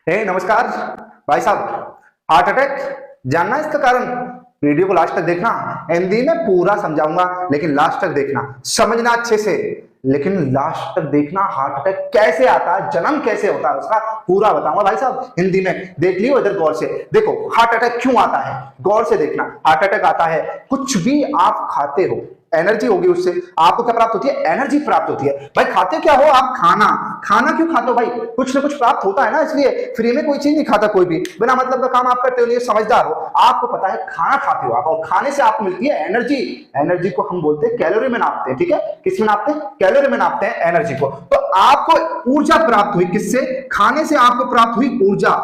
नमस्कार भाई साहब। हार्ट अटैक जानना इसका कारण? वीडियो को लास्ट तक देखना। हिंदी में पूरा समझाऊंगा लेकिन लास्ट तक देखना, समझना अच्छे से, लेकिन लास्ट तक देखना। हार्ट अटैक कैसे आता है, जन्म कैसे होता है, उसका पूरा बताऊंगा भाई साहब। हिंदी में देख लियो, इधर गौर से देखो। हार्ट अटैक क्यों आता है, गौर से देखना। हार्ट अटैक आता है, कुछ भी आप खाते हो, एनर्जी होगी, उससे आपको क्या प्राप्त होती है? एनर्जी प्राप्त होती है। भाई खाते क्या हो आप? खाना। खाना क्यों खाते हो भाई? कुछ ना कुछ प्राप्त होता है ना, इसलिए फ्री में कोई चीज नहीं खाता कोई भी। बिना मतलब का काम आप करते हो, ये समझदार हो। आपको पता है खाना खाते हो आप, और खाने से आपको मिलती है एनर्जी। एनर्जी को हम बोलते हैं कैलोरी में नापते हैं, ठीक है? किस में नापते हैं? कैलोरी में नापते हैं एनर्जी को। तो आपको ऊर्जा प्राप्त हुई किससे? खाने से आपको प्राप्त हुई ऊर्जा।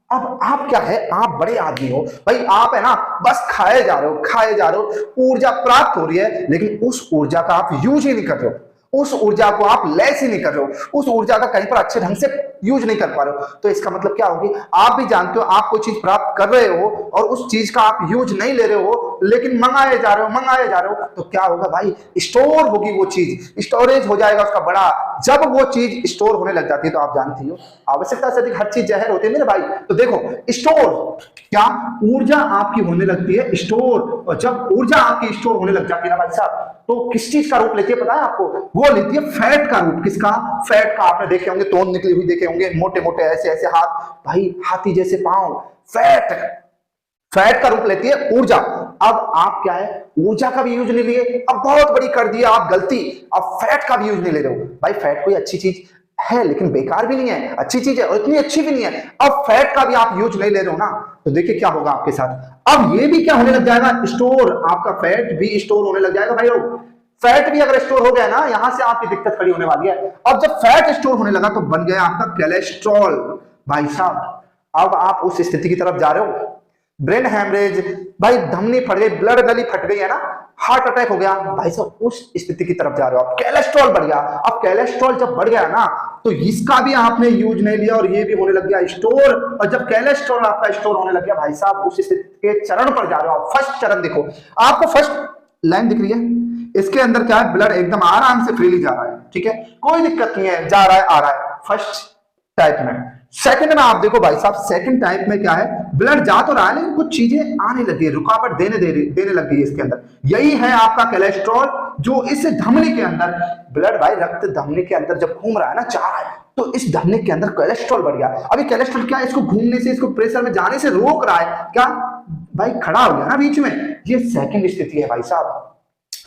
अब आप क्या है, आप बड़े आदमी हो भाई, आप है ना बस खाए जा रहे हो, खाए जा रहे हो, ऊर्जा प्राप्त हो रही है, लेकिन उस ऊर्जा का आप यूज ही नहीं कर रहे हो। उस ऊर्जा को आप लेस ही नहीं कर रहे हो, उस ऊर्जा का कहीं पर अच्छे ढंग से यूज नहीं कर पा रहे हो। तो इसका मतलब क्या होगी? आप भी जानते हो आप कोई चीज प्राप्त कर रहे हो और उस चीज का आप यूज नहीं ले रहे हो, लेकिन मंगाए जा रहे हो, मंगाए जा रहे हो। तो क्या होगा भाई? स्टोर होगी वो चीज, स्टोरेज हो जाएगा उसका बड़ा। जब वो चीज स्टोर होने लग जाती है तो आप जानती हो आवश्यकता से अधिक हर चीज जहर होती है मेरे भाई। तो देखो, स्टोर क्या ऊर्जा आपकी होने लगती है स्टोर, और जब ऊर्जा आपकी स्टोर होने लग जाती है ना भाई साहब, तो किस चीज का रूप लेती है पता है आपको? वो लेती है फैट का रूप। किसका? फैट का। आपने देखे होंगे, तोंद निकली हुई देखे होंगे, मोटे मोटे ऐसे ऐसे हाथ, भाई हाथी जैसे पांव। फैट, फैट का रूप लेती है ऊर्जा। अब आप क्या है, ऊर्जा का भी यूज नहीं लिए, अब बहुत बड़ी कर दिया आप गलती, अब फैट का भी यूज नहीं ले रहे हो। भाई फैट कोई अच्छी चीज है, लेकिन बेकार भी नहीं है, अच्छी चीज है और इतनी अच्छी भी नहीं है। अब फैट का भी आप यूज नहीं ले रहे हो ना, तो देखिए क्या होगा आपके साथ। अब ये भी क्या होने लग जाएगा? स्टोर। आपका फैट भी स्टोर होने लग जाएगा भाई लोग। फैट भी अगर स्टोर हो गया ना, यहां से आपकी दिक्कत खड़ी होने वाली है। अब जब फैट स्टोर होने लगा तो बन गया आपका कोलेस्ट्रॉल। भाई साहब अब आप उस स्थिति की तरफ जा रहे हो, ब्रेन हैमरेज, भाई धमनी फट गई, ब्लड गली फट गई है ना, हार्ट अटैक हो गया। भाई साहब उस स्थिति की तरफ जा रहे हो आप, कोलेस्ट्रॉल बढ़ गया। अब कोलेस्ट्रॉल जब बढ़ गया ना, तो इसका भी आपने यूज नहीं लिया और ये भी होने लग गया स्टोर। और जब कोलेस्ट्रॉल आपका स्टोर होने लग गया भाई साहब, उस स्थिति के चरण पर जा रहे हो आप। फर्स्ट चरण देखो, आपको फर्स्ट लाइन दिख रही है, इसके अंदर क्या है? ब्लड एकदम आराम से फ्रीली जा रहा है, ठीक है, कोई दिक्कत नहीं है, जा रहा है, आ रहा है, फर्स्ट टाइप में। सेकंड में आप देखो भाई साहब, सेकंड टाइप में क्या है? ब्लड जा तो रहा है लेकिन कुछ चीजें आने लगी है, रुकावट देने लग गई है इसके अंदर। यही है आपका कोलेस्ट्रॉल, जो इस धमनी के अंदर, ब्लड भाई रक्त धमनी के अंदर जब घूम रहा है ना, जा रहा है, तो इस धमनी के अंदर कोलेस्ट्रॉल बढ़ गया। अभी कोलेस्ट्रॉल क्या है? इसको घूमने से, इसको प्रेशर में जाने से रोक रहा है। क्या भाई? खड़ा हो गया ना बीच में। ये सेकंड स्थिति है भाई साहब,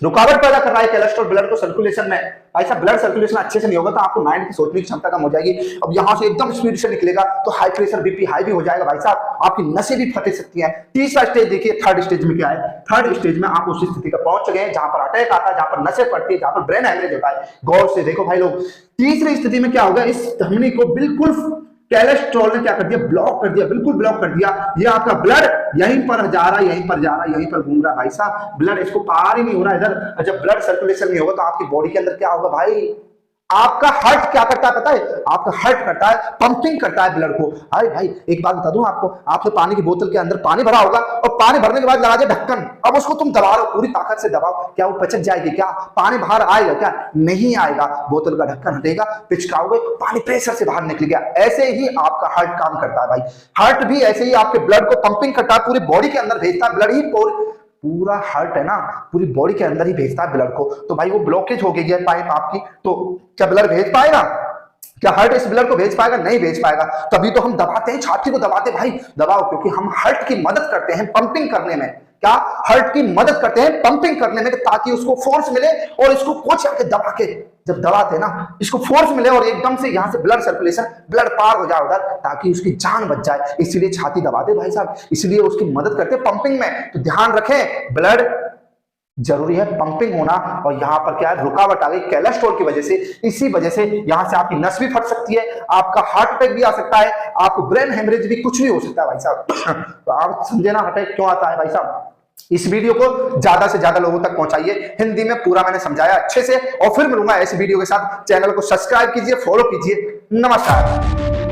रुकावट पैदा कर रहा है कोलेस्ट्रॉल ब्लड को सर्कुलेशन में। भाई साहब ब्लड सर्कुलेशन अच्छे से नहीं होगा तो आपको माइंड की सोचने की क्षमता कम हो जाएगी। अब यहां से एकदम स्पीड से निकलेगा तो हाई प्रेशर, बीपी हाई भी हो जाएगा भाई साहब, आपकी नसें भी फट सकती हैं। तीसरा स्टेज देखिए, थर्ड स्टेज में क्या है? थर्ड स्टेज में आप उस स्थिति का पहुंच गए हैं जहां पर अटैक आता है, जहां पर नसें फटती है, जहां पर ब्रेन हैमरेज होता है। गौर से देखो भाई लोग, तीसरी स्थिति में क्या होगा? इस धमनी को बिल्कुल कोलेस्ट्रॉल ने क्या कर दिया? ब्लॉक कर दिया, बिल्कुल ब्लॉक कर दिया। ये आपका ब्लड यहीं पर जा रहा है, यहीं पर जा रहा है, यहीं पर घूम रहा है भाई साहब, ब्लड इसको पार ही नहीं हो रहा इधर। जब ब्लड सर्कुलेशन नहीं होगा तो आपकी बॉडी के अंदर क्या होगा भाई? आपका हार्ट क्या करता है पता है? आपका हार्ट करता है, पंपिंग करता है ब्लड को। अरे भाई एक बात बता दूं आपको, आपने पानी की बोतल के अंदर पानी भरा होगा और पानी भरने के बाद लगा दिया ढक्कन, अब उसको तुम दबा रहे हो, पूरी ताकत से दबाओ, क्या वो पचक जाएगी? क्या पानी बाहर आएगा? क्या नहीं आएगा। बोतल का ढक्कन हटेगा, पिचकाओगे, पानी प्रेशर से बाहर निकल गया। ऐसे ही आपका हार्ट काम करता है भाई। हार्ट भी ऐसे ही आपके ब्लड को पंपिंग करता है, पूरी बॉडी के अंदर भेजता है ब्लड ही, पूरा हार्ट है ना, पूरी बॉडी के अंदर ही भेजता है ब्लड को। तो भाई वो ब्लॉकेज हो गई है पाइप आपकी, तो क्या ब्लड भेज पाएगा? क्या हार्ट इस ब्लड को भेज पाएगा? नहीं भेज पाएगा। तभी तो हम दबाते हैं, छाती को दबाते भाई, दबाओ, क्योंकि हम हार्ट की मदद करते हैं पंपिंग करने में। क्या? हार्ट की मदद करते हैं पंपिंग करने में, ताकि उसको फोर्स मिले और इसको कोच करके दबा के, जब दबाते ना, इसको फोर्स मिले और एकदम से यहां से ब्लड सर्कुलेशन, ब्लड पार हो जाए उधर, ताकि उसकी जान बच जाए। इसीलिए छाती दबाते भाई साहब, इसलिए उसकी मदद करते पंपिंग में। तो ध्यान रखें, ब्लड जरूरी है पंपिंग होना। और यहां पर क्या है? रुकावट आ गई कोलेस्ट्रॉल की वजह से। इसी वजह से यहां से आपकी नस भी फट सकती है, आपका हार्ट अटैक भी आ सकता है, आपको ब्रेन हेमरेज भी, कुछ भी हो सकता है भाई साहब। तो आप समझे ना अटैक क्यों आता है भाई साहब। इस वीडियो को ज्यादा से ज्यादा लोगों तक पहुंचाइए, हिंदी में पूरा मैंने समझाया अच्छे से, और फिर मिलूंगा ऐसी वीडियो के साथ। चैनल को सब्सक्राइब कीजिए, फॉलो कीजिए। नमस्कार।